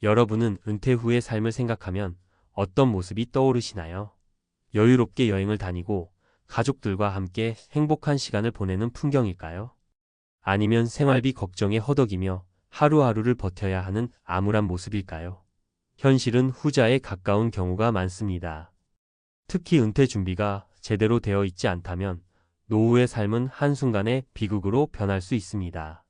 여러분은 은퇴 후의 삶을 생각하면 어떤 모습이 떠오르시나요? 여유롭게 여행을 다니고 가족들과 함께 행복한 시간을 보내는 풍경일까요? 아니면 생활비 걱정에 허덕이며 하루하루를 버텨야 하는 암울한 모습일까요? 현실은 후자에 가까운 경우가 많습니다. 특히 은퇴 준비가 제대로 되어 있지 않다면 노후의 삶은 한순간에 비극으로 변할 수 있습니다.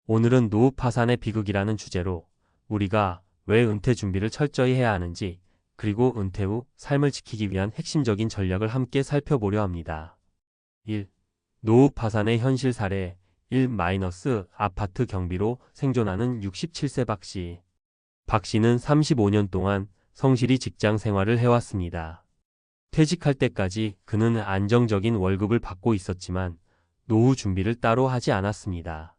오늘은 노후 파산의 비극이라는 주제로 우리가 왜 은퇴 준비를 철저히 해야 하는지, 그리고 은퇴 후 삶을 지키기 위한 핵심적인 전략을 함께 살펴보려 합니다. 1. 노후 파산의 현실 사례. 1. 아파트 경비로 생존하는 67세 박씨. 박씨는 35년 동안 성실히 직장 생활을 해왔습니다. 퇴직할 때까지 그는 안정적인 월급을 받고 있었지만 노후 준비를 따로 하지 않았습니다.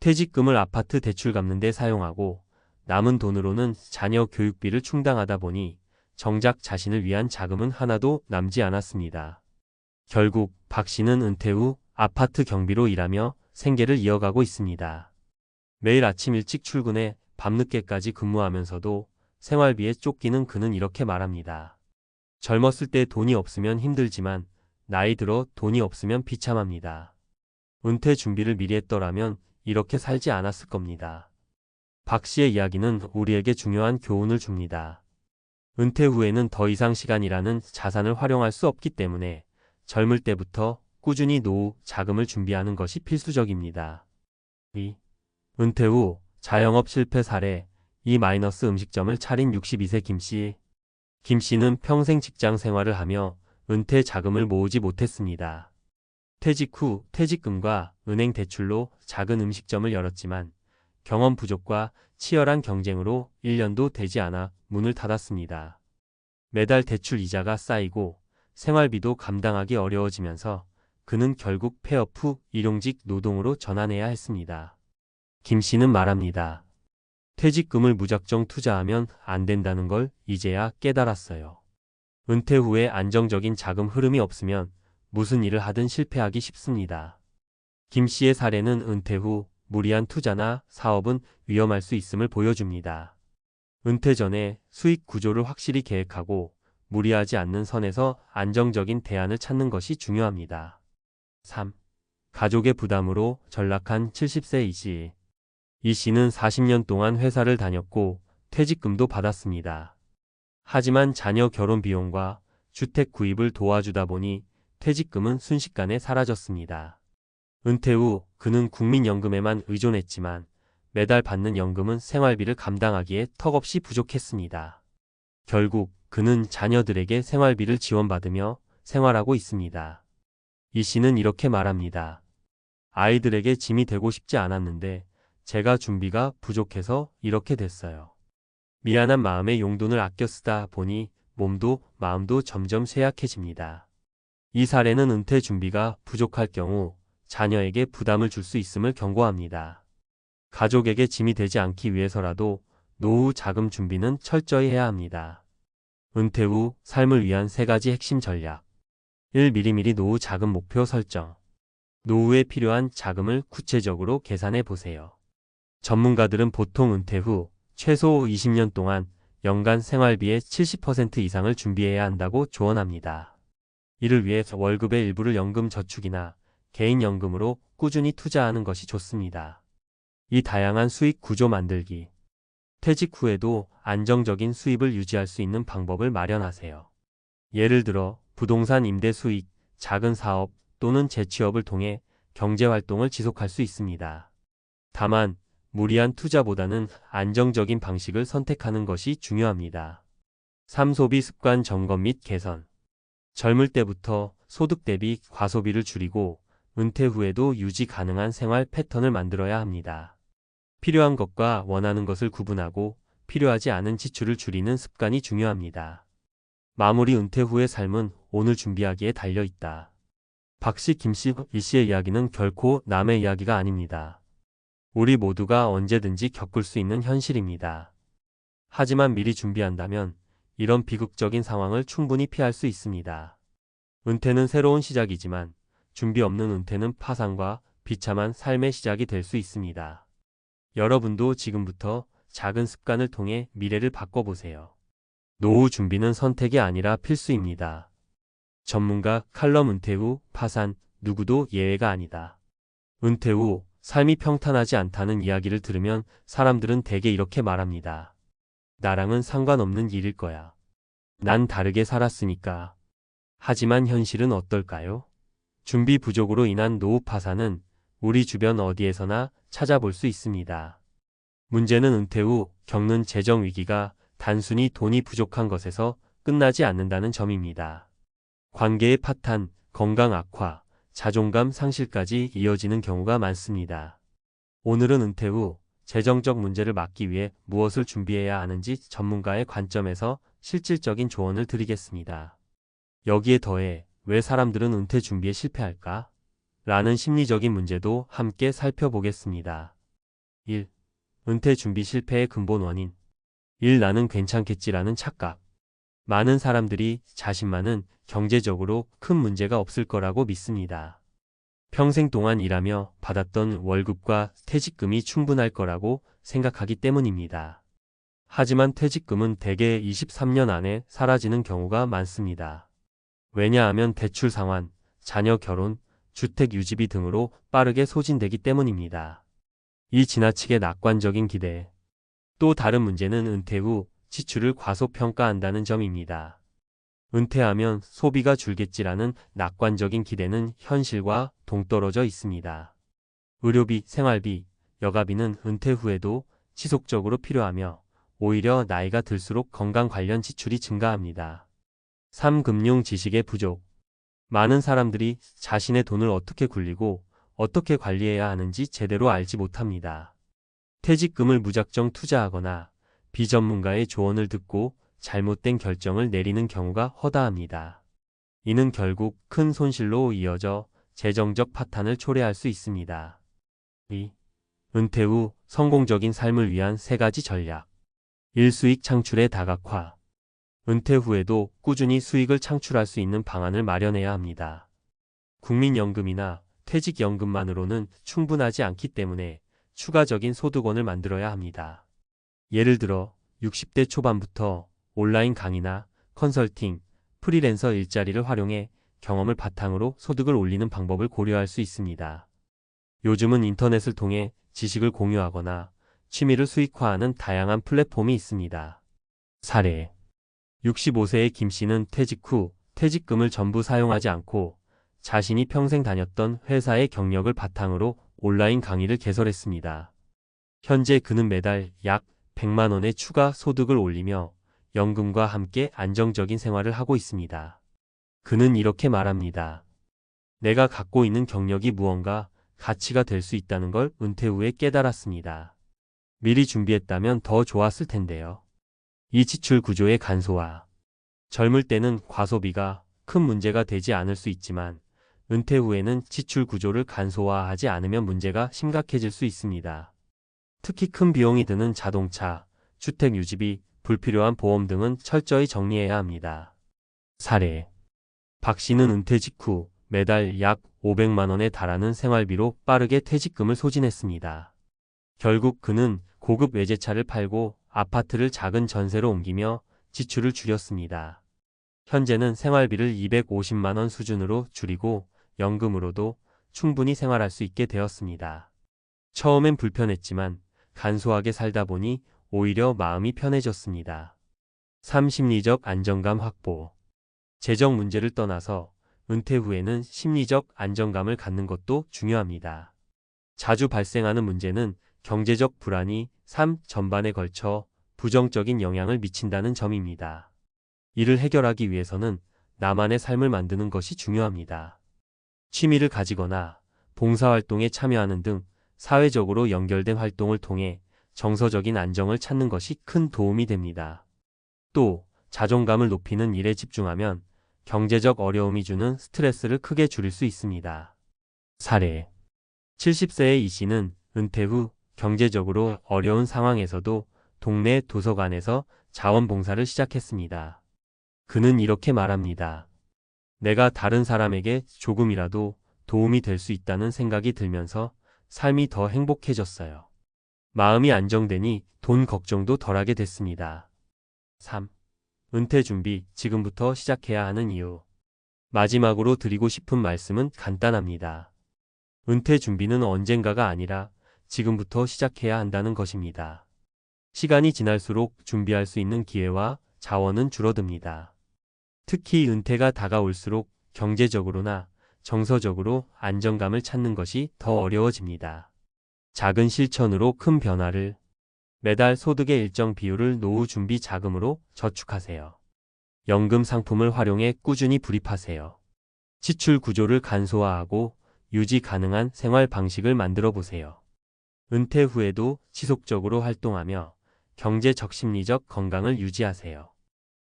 퇴직금을 아파트 대출 갚는 데 사용하고 남은 돈으로는 자녀 교육비를 충당하다 보니 정작 자신을 위한 자금은 하나도 남지 않았습니다. 결국 박 씨는 은퇴 후 아파트 경비로 일하며 생계를 이어가고 있습니다. 매일 아침 일찍 출근해 밤늦게까지 근무하면서도 생활비에 쫓기는 그는 이렇게 말합니다. 젊었을 때 돈이 없으면 힘들지만 나이 들어 돈이 없으면 비참합니다. 은퇴 준비를 미리 했더라면 이렇게 살지 않았을 겁니다. 박 씨의 이야기는 우리에게 중요한 교훈을 줍니다. 은퇴 후에는 더 이상 시간이라는 자산을 활용할 수 없기 때문에 젊을 때부터 꾸준히 노후 자금을 준비하는 것이 필수적입니다. 2. 은퇴 후 자영업 실패 사례. 음식점을 차린 62세 김씨. 김씨는 평생 직장 생활을 하며 은퇴 자금을 모으지 못했습니다. 퇴직 후 퇴직금과 은행 대출로 작은 음식점을 열었지만 경험 부족과 치열한 경쟁으로 1년도 되지 않아 문을 닫았습니다. 매달 대출 이자가 쌓이고 생활비도 감당하기 어려워지면서 그는 결국 폐업 후 일용직 노동으로 전환해야 했습니다. 김 씨는 말합니다. 퇴직금을 무작정 투자하면 안 된다는 걸 이제야 깨달았어요. 은퇴 후에 안정적인 자금 흐름이 없으면 무슨 일을 하든 실패하기 쉽습니다. 김 씨의 사례는 은퇴 후 무리한 투자나 사업은 위험할 수 있음을 보여줍니다. 은퇴 전에 수익 구조를 확실히 계획하고 무리하지 않는 선에서 안정적인 대안을 찾는 것이 중요합니다. 3. 가족의 부담으로 전락한 70세 이씨. 이 씨는 40년 동안 회사를 다녔고 퇴직금도 받았습니다. 하지만 자녀 결혼 비용과 주택 구입을 도와주다 보니 퇴직금은 순식간에 사라졌습니다. 은퇴 후 그는 국민연금에만 의존했지만 매달 받는 연금은 생활비를 감당하기에 턱없이 부족했습니다. 결국 그는 자녀들에게 생활비를 지원받으며 생활하고 있습니다. 이 씨는 이렇게 말합니다. 아이들에게 짐이 되고 싶지 않았는데 제가 준비가 부족해서 이렇게 됐어요. 미안한 마음에 용돈을 아껴 쓰다 보니 몸도 마음도 점점 쇠약해집니다. 이 사례는 은퇴 준비가 부족할 경우 자녀에게 부담을 줄 수 있음을 경고합니다. 가족에게 짐이 되지 않기 위해서라도 노후 자금 준비는 철저히 해야 합니다. 은퇴 후 삶을 위한 3가지 핵심 전략. 1. 미리미리 노후 자금 목표 설정. 노후에 필요한 자금을 구체적으로 계산해 보세요. 전문가들은 보통 은퇴 후 최소 20년 동안 연간 생활비의 70% 이상을 준비해야 한다고 조언합니다. 이를 위해 월급의 일부를 연금 저축이나 개인연금으로 꾸준히 투자하는 것이 좋습니다. 이 다양한 수익 구조 만들기. 퇴직 후에도 안정적인 수입을 유지할 수 있는 방법을 마련하세요. 예를 들어 부동산 임대 수익, 작은 사업 또는 재취업을 통해 경제활동을 지속할 수 있습니다. 다만 무리한 투자보다는 안정적인 방식을 선택하는 것이 중요합니다. 3. 소비 습관 점검 및 개선. 젊을 때부터 소득 대비 과소비를 줄이고 은퇴 후에도 유지 가능한 생활 패턴을 만들어야 합니다. 필요한 것과 원하는 것을 구분하고 필요하지 않은 지출을 줄이는 습관이 중요합니다. 마무리. 은퇴 후의 삶은 오늘 준비하기에 달려있다. 박씨, 김씨, 이씨의 이야기는 결코 남의 이야기가 아닙니다. 우리 모두가 언제든지 겪을 수 있는 현실입니다. 하지만 미리 준비한다면 이런 비극적인 상황을 충분히 피할 수 있습니다. 은퇴는 새로운 시작이지만 준비 없는 은퇴는 파산과 비참한 삶의 시작이 될 수 있습니다. 여러분도 지금부터 작은 습관을 통해 미래를 바꿔보세요. 노후 준비는 선택이 아니라 필수입니다. 전문가 칼럼 은퇴 후 파산, 누구도 예외가 아니다. 은퇴 후 삶이 평탄하지 않다는 이야기를 들으면 사람들은 대개 이렇게 말합니다. 나랑은 상관없는 일일 거야. 난 다르게 살았으니까. 하지만 현실은 어떨까요? 준비 부족으로 인한 노후 파산은 우리 주변 어디에서나 찾아볼 수 있습니다. 문제는 은퇴 후 겪는 재정 위기가 단순히 돈이 부족한 것에서 끝나지 않는다는 점입니다. 관계의 파탄, 건강 악화, 자존감 상실까지 이어지는 경우가 많습니다. 오늘은 은퇴 후 재정적 문제를 막기 위해 무엇을 준비해야 하는지 전문가의 관점에서 실질적인 조언을 드리겠습니다. 여기에 더해 왜 사람들은 은퇴 준비에 실패할까? 라는 심리적인 문제도 함께 살펴보겠습니다. 1. 은퇴 준비 실패의 근본 원인. 1. 나는 괜찮겠지라는 착각. 많은 사람들이 자신만은 경제적으로 큰 문제가 없을 거라고 믿습니다. 평생 동안 일하며 받았던 월급과 퇴직금이 충분할 거라고 생각하기 때문입니다. 하지만 퇴직금은 대개 23년 안에 사라지는 경우가 많습니다. 왜냐하면 대출 상환, 자녀 결혼, 주택 유지비 등으로 빠르게 소진되기 때문입니다. 이 지나치게 낙관적인 기대. 또 다른 문제는 은퇴 후 지출을 과소평가한다는 점입니다. 은퇴하면 소비가 줄겠지라는 낙관적인 기대는 현실과 동떨어져 있습니다. 의료비, 생활비, 여가비는 은퇴 후에도 지속적으로 필요하며 오히려 나이가 들수록 건강 관련 지출이 증가합니다. 3. 금융 지식의 부족. 많은 사람들이 자신의 돈을 어떻게 굴리고 어떻게 관리해야 하는지 제대로 알지 못합니다. 퇴직금을 무작정 투자하거나 비전문가의 조언을 듣고 잘못된 결정을 내리는 경우가 허다합니다. 이는 결국 큰 손실로 이어져 재정적 파탄을 초래할 수 있습니다. 2. 은퇴 후 성공적인 삶을 위한 3가지 전략. 1. 수익 창출의 다각화. 은퇴 후에도 꾸준히 수익을 창출할 수 있는 방안을 마련해야 합니다. 국민연금이나 퇴직연금만으로는 충분하지 않기 때문에 추가적인 소득원을 만들어야 합니다. 예를 들어 60대 초반부터 온라인 강의나 컨설팅, 프리랜서 일자리를 활용해 경험을 바탕으로 소득을 올리는 방법을 고려할 수 있습니다. 요즘은 인터넷을 통해 지식을 공유하거나 취미를 수익화하는 다양한 플랫폼이 있습니다. 사례. 65세의 김 씨는 퇴직 후 퇴직금을 전부 사용하지 않고 자신이 평생 다녔던 회사의 경력을 바탕으로 온라인 강의를 개설했습니다. 현재 그는 매달 약 100만 원의 추가 소득을 올리며 연금과 함께 안정적인 생활을 하고 있습니다. 그는 이렇게 말합니다. 내가 갖고 있는 경력이 무언가 가치가 될 수 있다는 걸 은퇴 후에 깨달았습니다. 미리 준비했다면 더 좋았을 텐데요. 이 지출 구조의 간소화. 젊을 때는 과소비가 큰 문제가 되지 않을 수 있지만 은퇴 후에는 지출 구조를 간소화하지 않으면 문제가 심각해질 수 있습니다. 특히 큰 비용이 드는 자동차, 주택 유지비, 불필요한 보험 등은 철저히 정리해야 합니다. 사례. 박 씨는 은퇴 직후 매달 약 500만 원에 달하는 생활비로 빠르게 퇴직금을 소진했습니다. 결국 그는 고급 외제차를 팔고 아파트를 작은 전세로 옮기며 지출을 줄였습니다. 현재는 생활비를 250만 원 수준으로 줄이고 연금으로도 충분히 생활할 수 있게 되었습니다. 처음엔 불편했지만 간소하게 살다 보니 오히려 마음이 편해졌습니다. 3. 심리적 안정감 확보. 재정 문제를 떠나서 은퇴 후에는 심리적 안정감을 갖는 것도 중요합니다. 자주 발생하는 문제는 경제적 불안이 삶 전반에 걸쳐 부정적인 영향을 미친다는 점입니다. 이를 해결하기 위해서는 나만의 삶을 만드는 것이 중요합니다. 취미를 가지거나 봉사활동에 참여하는 등 사회적으로 연결된 활동을 통해 정서적인 안정을 찾는 것이 큰 도움이 됩니다. 또 자존감을 높이는 일에 집중하면 경제적 어려움이 주는 스트레스를 크게 줄일 수 있습니다. 사례. 70세의 이 씨는 은퇴 후 경제적으로 어려운 상황에서도 동네 도서관에서 자원봉사를 시작했습니다. 그는 이렇게 말합니다. 내가 다른 사람에게 조금이라도 도움이 될 수 있다는 생각이 들면서 삶이 더 행복해졌어요. 마음이 안정되니 돈 걱정도 덜하게 됐습니다. 3. 은퇴 준비, 지금부터 시작해야 하는 이유. 마지막으로 드리고 싶은 말씀은 간단합니다. 은퇴 준비는 언젠가가 아니라 지금부터 시작해야 한다는 것입니다. 시간이 지날수록 준비할 수 있는 기회와 자원은 줄어듭니다. 특히 은퇴가 다가올수록 경제적으로나 정서적으로 안정감을 찾는 것이 더 어려워집니다. 작은 실천으로 큰 변화를. 매달 소득의 일정 비율을 노후 준비 자금으로 저축하세요. 연금 상품을 활용해 꾸준히 불입하세요. 지출 구조를 간소화하고 유지 가능한 생활 방식을 만들어 보세요. 은퇴 후에도 지속적으로 활동하며 경제적 심리적 건강을 유지하세요.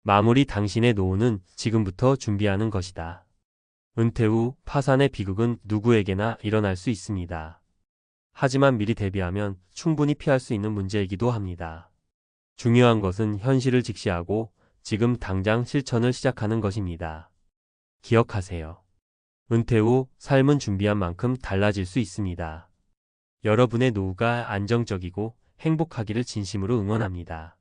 마무리. 당신의 노후는 지금부터 준비하는 것이다. 은퇴 후 파산의 비극은 누구에게나 일어날 수 있습니다. 하지만 미리 대비하면 충분히 피할 수 있는 문제이기도 합니다. 중요한 것은 현실을 직시하고 지금 당장 실천을 시작하는 것입니다. 기억하세요. 은퇴 후 삶은 준비한 만큼 달라질 수 있습니다. 여러분의 노후가 안정적이고 행복하기를 진심으로 응원합니다.